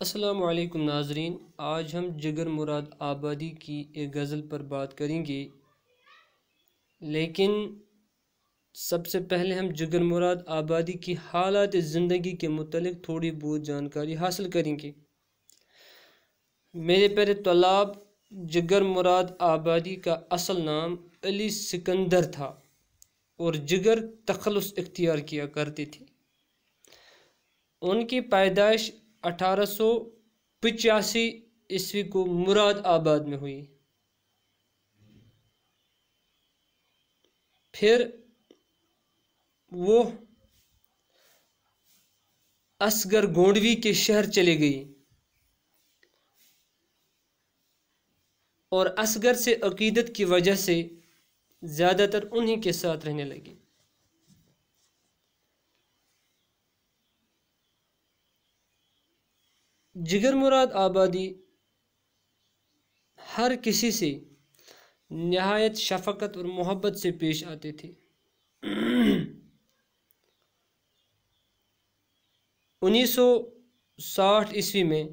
السلام علیکم ناظرین، آج ہم جگر مراد آبادی کی ایک غزل پر بات کریں گے، لیکن سب سے پہلے ہم جگر مراد آبادی کی حالات زندگی کے متعلق تھوڑی بہت جانکاری حاصل کریں گے۔ میرے پیارے طلاب، جگر مراد آبادی کا اصل نام علی سکندر تھا اور جگر تخلص اختیار کیا کرتے تھے۔ ان کی پیدائش 1885 کو مراد آباد میں ہوئی۔ پھر وہ اصغر گونڈوی کے شہر چلے گئی اور اصغر سے عقیدت کی وجہ سے زیادہ تر انہی کے ساتھ رہنے لگی۔ جگر مراد آبادی ہر کسی سے نہایت شفقت اور محبت سے پیش آتے تھے۔ 1960 میں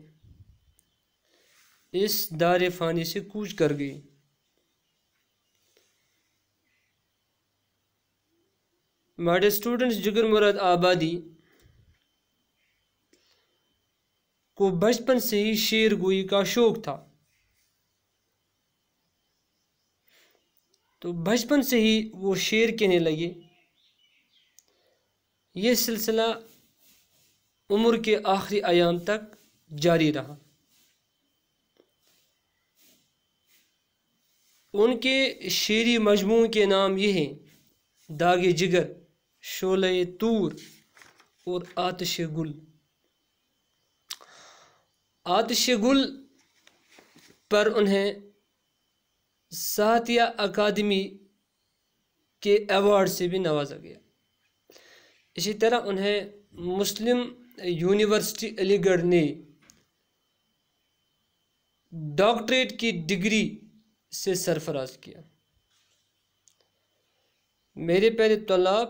اس دار فانی سے کوچ کر گئی۔ ماڈل اسٹوڈنٹس، جگر مراد آبادی کو بچپن سے ہی شعر گوئی کا شوق تھا، تو بچپن سے ہی وہ شعر کہنے لگے۔ یہ سلسلہ عمر کے آخری ایام تک جاری رہا۔ ان کے شعری مجموعوں کے نام یہ ہیں: داغ جگر، شعلہ طور اور آتش گل۔ آتش گل پر انہیں ساہتیہ اکادمی کے ایوارڈ سے بھی نوازا گیا۔ اسی طرح انہیں مسلم یونیورسٹی علی گڑھ نے ڈاکٹریٹ کی ڈگری سے سرفراز کیا۔ میرے پیارے طلاب،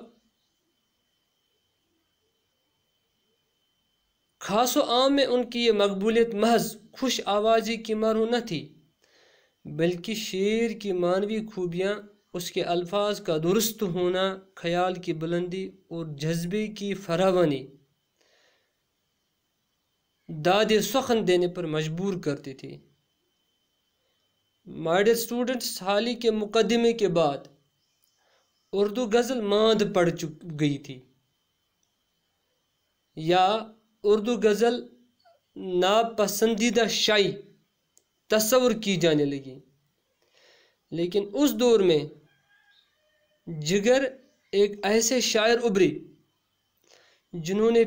خاص و عام میں ان کی یہ مقبولیت محض خوش آوازی کی مرہون نہ تھی، بلکہ شعر کی معنوی خوبیاں، اس کے الفاظ کا درست ہونا، خیال کی بلندی اور جذبے کی فراوانی داد سخن دینے پر مجبور کرتی تھی۔ ماڈل اسٹوڈنٹس، حال ہی کے مقدمے کے بعد اردو غزل ماند پڑ گئی تھی، یا اردو غزل ناپسندیدہ شے تصور کی جانے لگی۔ لیکن اس دور میں جگر ایک ایسے شاعر ابھرے جنہوں نے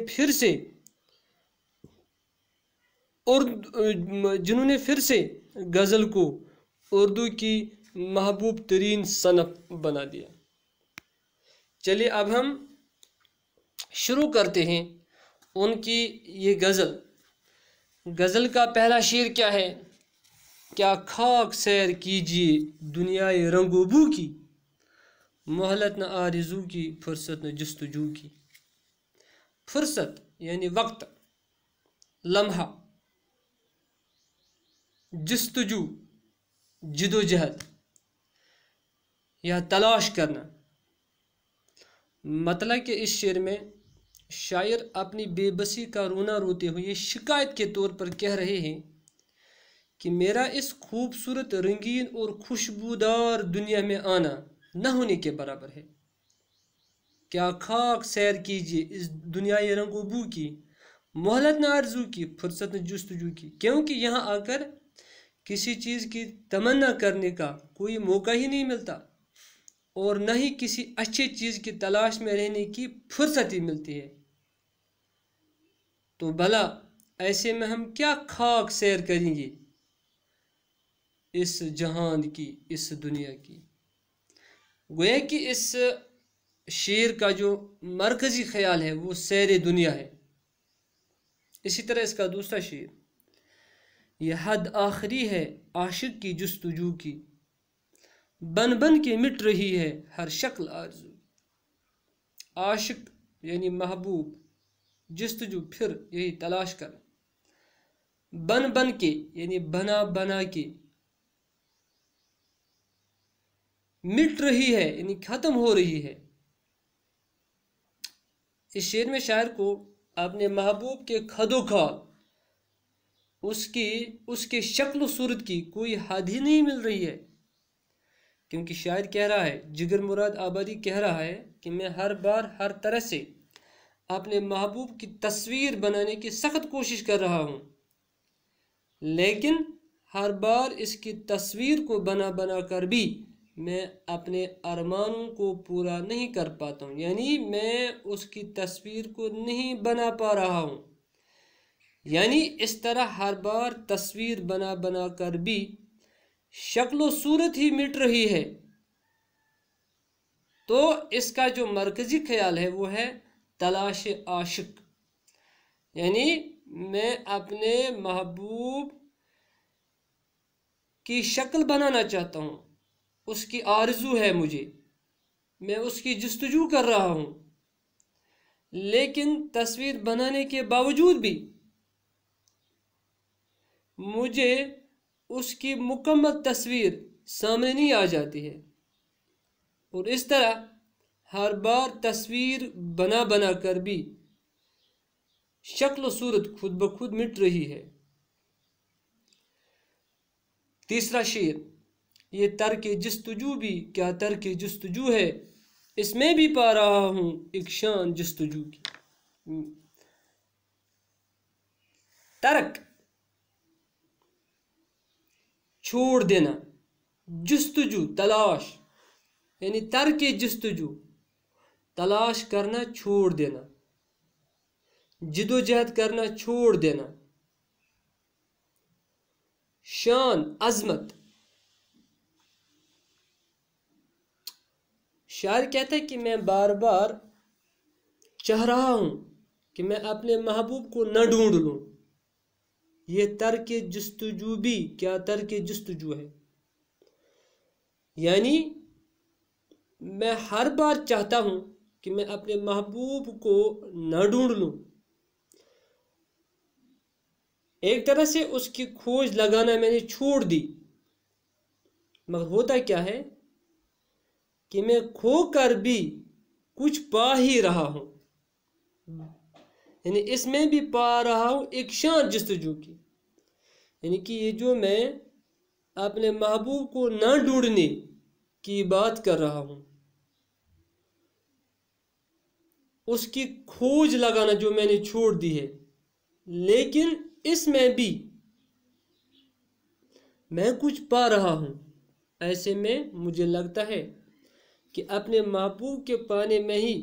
پھر سے غزل کو اردو کی محبوب ترین صنف بنا دیا۔ چلیے اب ہم شروع کرتے ہیں ان کی یہ غزل کا پہلا شعر کیا ہے: کیا خاک سیر کیجیے دنیائے رنگ و بو کی، مہلت نہ آرزو کی، فرصت نہ جستجو کی۔ فرصت یعنی وقت، لمحہ، جستجو جد و جہد یا تلاش کرنا۔ مطلب کہ اس شعر میں شاعر اپنی بے بسی کا رونا روتے ہوئے شکایت کے طور پر کہہ رہے ہیں کہ میرا اس خوبصورت، رنگین اور خوشبودار دنیا میں آنا نہ ہونے کے برابر ہے۔ کیا خاک سیر کیجیے اس دنیائے رنگ و بو کی، مہلت نہ آرزو کی، فرصت نہ جستجو کی، کیونکہ یہاں آ کر کسی چیز کی تمنا کرنے کا کوئی موقع ہی نہیں ملتا، اور نہ ہی کسی اچھی چیز کی تلاش میں رہنے کی فرصت ہی ملتی ہے۔ تو بھلا ایسے میں ہم کیا خاک سیر کریں گے اس جہان کی، اس دنیا کی؟ گویا کہ اس شعر کا جو مرکزی خیال ہے وہ سیر دنیا ہے۔ اسی طرح اس کا دوسرا شعر: یہ حد آخری ہے عاشق کی جستجو کی، بن بن کے مٹ رہی ہے ہر شکل آرزو۔ عاشق یعنی محبوب، جستجو پھر یہی تلاش کر، بن بن کے یعنی بنا بنا کے، مٹ رہی ہے یعنی ختم ہو رہی ہے۔ اس شعر میں شاعر کو اپنے محبوب کے خد و خال، اس کے شکل و صورت کی کوئی حد ہی نہیں مل رہی ہے، کیونکہ شاعر کہہ رہا ہے، جگر مراد آبادی کہہ رہا ہے کہ میں ہر بار ہر طرح سے اپنے محبوب کی تصویر بنانے کی سخت کوشش کر رہا ہوں، لیکن ہر بار اس کی تصویر کو بنا بنا کر بھی میں اپنے ارمانوں کو پورا نہیں کر پاتا ہوں، یعنی میں اس کی تصویر کو نہیں بنا پا رہا ہوں، یعنی اس طرح ہر بار تصویر بنا بنا کر بھی شکل و صورت ہی مٹ رہی ہے۔ تو اس کا جو مرکزی خیال ہے وہ ہے تلاش عاشق، یعنی میں اپنے محبوب کی شکل بنانا چاہتا ہوں، اس کی آرزو ہے مجھے، میں اس کی جستجو کر رہا ہوں، لیکن تصویر بنانے کے باوجود بھی مجھے اس کی مکمل تصویر سامنے نہیں آ جاتی ہے، اور اس طرح ہر بار تصویر بنا بنا کر بھی شکل و صورت خود بخود مٹ رہی ہے۔ تیسرا شعر، یہ ترک جستجو بھی کیا ترک جستجو ہے، اس میں بھی پا رہا ہوں ایک شان جستجو کی۔ ترک چھوڑ دینا، جستجو تلاش، یعنی ترک جستجو تلاش کرنا چھوڑ دینا، جد و جہد کرنا چھوڑ دینا، شان عظمت۔ شاعر کہتا ہے کہ میں بار بار چاہ رہا ہوں کہ میں اپنے محبوب کو نہ ڈھونڈ لوں، یہ ترک جستجو بھی کیا ترک جستجو ہے، یعنی میں ہر بار چاہتا ہوں کہ میں اپنے محبوب کو نہ ڈھونڈ لوں، ایک طرح سے اس کی کھوج لگانا میں نے چھوڑ دی، مگر ہوتا کیا ہے کہ میں کھو کر بھی کچھ پا ہی رہا ہوں، یعنی اس میں بھی پا رہا ہوں ایک شان جستجو کی، یعنی کہ یہ جو میں اپنے محبوب کو نہ ڈھونڈنے کی بات کر رہا ہوں، اس کی کھوج لگانا جو میں نے چھوڑ دی ہے، لیکن اس میں بھی میں کچھ پا رہا ہوں۔ ایسے میں مجھے لگتا ہے کہ اپنے محبوب کے پانے میں ہی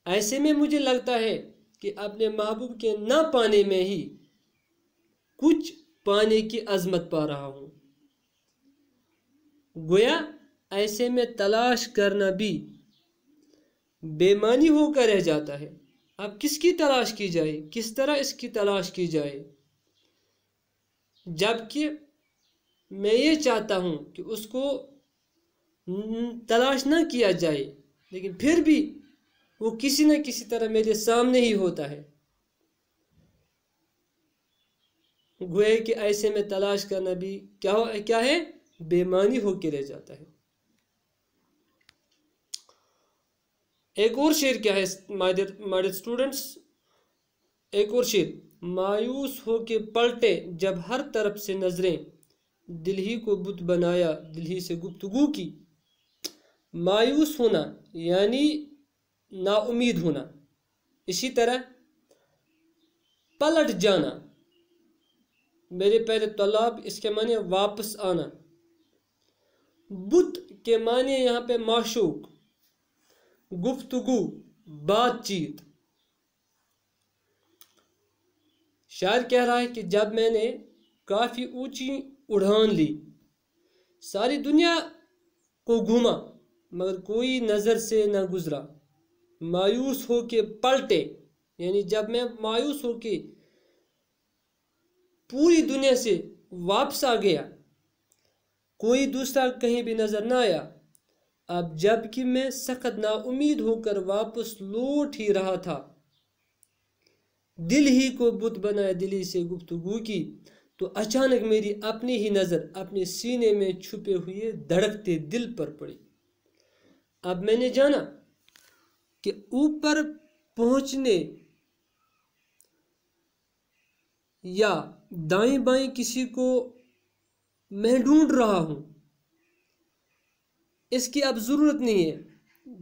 ایسے میں مجھے لگتا ہے کہ اپنے محبوب کے نہ پانے میں ہی کچھ پانے کی عظمت پا رہا ہوں، گویا ایسے میں تلاش کرنا بھی بے معنی ہو کر رہ جاتا ہے۔ اب کس کی تلاش کی جائے، کس طرح اس کی تلاش کی جائے، جبکہ میں یہ چاہتا ہوں کہ اس کو تلاش نہ کیا جائے، لیکن پھر بھی وہ کسی نہ کسی طرح میرے سامنے ہی ہوتا ہے، گویا کہ ایسے میں تلاش کرنا بھی کیا ہے، بے معنی ہو کے رہ جاتا ہے۔ ایک اور شعر کیا ہے مائی اسٹوڈنٹس، ایک اور شعر، مایوس ہو کے پلٹے جب ہر طرف سے نظریں، دل ہی کو بت بنایا دل ہی سے گفتگو کی۔ مایوس ہونا یعنی نا امید ہونا، اسی طرح پلٹ جانا، میرے پہلے طلاب اس کے معنی واپس آنا، بت کے معنی یہاں پہ معشوق، گفتگو بات چیت۔ شاعر کہہ رہا ہے کہ جب میں نے کافی اونچی اڑان لی، ساری دنیا کو گھوما، مگر کوئی نظر سے نہ گزرا، مایوس ہو کے پلٹے، یعنی جب میں مایوس ہو کے پوری دنیا سے واپس آ گیا، کوئی دوسرا کہیں بھی نظر نہ آیا، اب جب کہ میں سخت نا امید ہو کر واپس لوٹ ہی رہا تھا، دل ہی کو بت بنایا، دل ہی سے گفتگو کی، تو اچانک میری اپنی ہی نظر اپنے سینے میں چھپے ہوئے دھڑکتے دل پر پڑی۔ اب میں نے جانا کہ اوپر پہنچنے یا دائیں بائیں کسی کو میں ڈھونڈ رہا ہوں، اس کی اب ضرورت نہیں ہے۔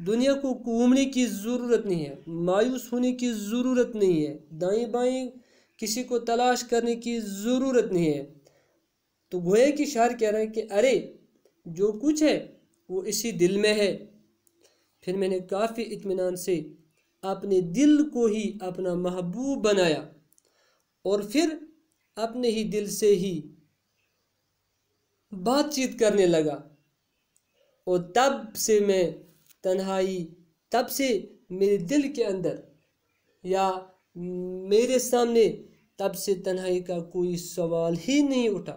دنیا کو گھومنے کی ضرورت نہیں ہے، مایوس ہونے کی ضرورت نہیں ہے، دائیں بائیں کسی کو تلاش کرنے کی ضرورت نہیں ہے۔ تو گویا کہ شاعر کہہ رہا ہے کہ ارے جو کچھ ہے وہ اسی دل میں ہے۔ پھر میں نے کافی اطمینان سے اپنے دل کو ہی اپنا محبوب بنایا، اور پھر اپنے ہی دل سے ہی بات چیت کرنے لگا، اور تب سے میں تنہائی، تب سے میرے دل کے اندر یا میرے سامنے تب سے تنہائی کا کوئی سوال ہی نہیں اٹھا۔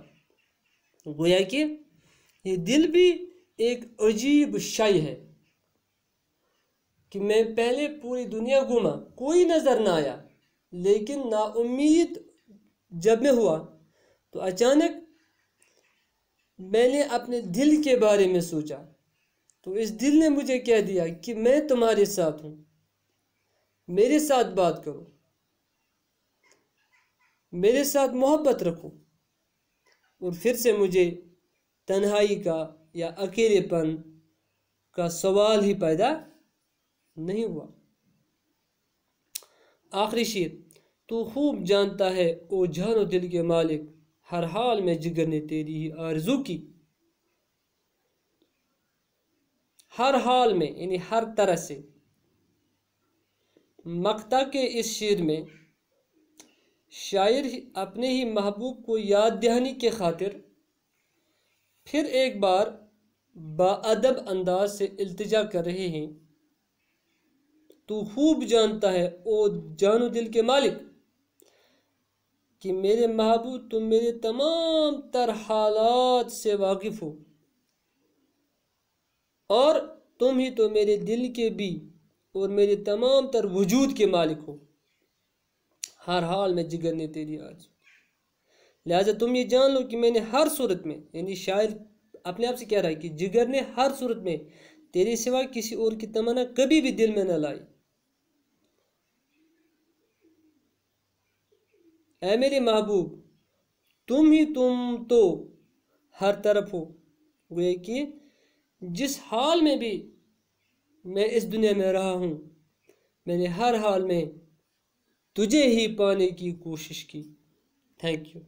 گویا کہ یہ دل بھی ایک عجیب شے ہے کہ میں پہلے پوری دنیا گھوما، کوئی نظر نہ آیا، لیکن نا امید جب میں ہوا تو اچانک میں نے اپنے دل کے بارے میں سوچا، تو اس دل نے مجھے کہہ دیا کہ میں تمہارے ساتھ ہوں، میرے ساتھ بات کرو، میرے ساتھ محبت رکھو۔ اور پھر سے مجھے تنہائی کا یا اکیلے پن کا سوال ہی پیدا نہیں ہوا۔ آخری شعر: تو خوب جانتا ہے او جان و دل کے مالک، ہر حال میں جگر نے تیری ہی آرزو کی۔ ہر حال میں یعنی ہر طرح سے۔ مقطع کے اس شعر میں شاعر اپنے ہی محبوب کو یاد دہانی کے خاطر پھر ایک بار باادب انداز سے التجا کر رہے ہیں، تو خوب جانتا ہے او جان و دل کے مالک، کہ میرے محبوب تم میرے تمام تر حالات سے واقف ہو، اور تم ہی تو میرے دل کے بھی اور میرے تمام تر وجود کے مالک ہو، ہر حال میں جگر نے تیری آرزو۔ لہٰذا تم یہ جان لو کہ میں نے ہر صورت میں، یعنی شاعر اپنے آپ سے کہہ رہا ہے کہ جگر نے ہر صورت میں تیرے سوا کسی اور کی تمنا کبھی بھی دل میں نہ لائی۔ اے میرے محبوب، تم ہی تم تو ہر طرف ہو۔ گویا کہ جس حال میں بھی میں اس دنیا میں رہا ہوں، میں نے ہر حال میں تجھے ہی پانے کی کوشش کی۔ Thank you.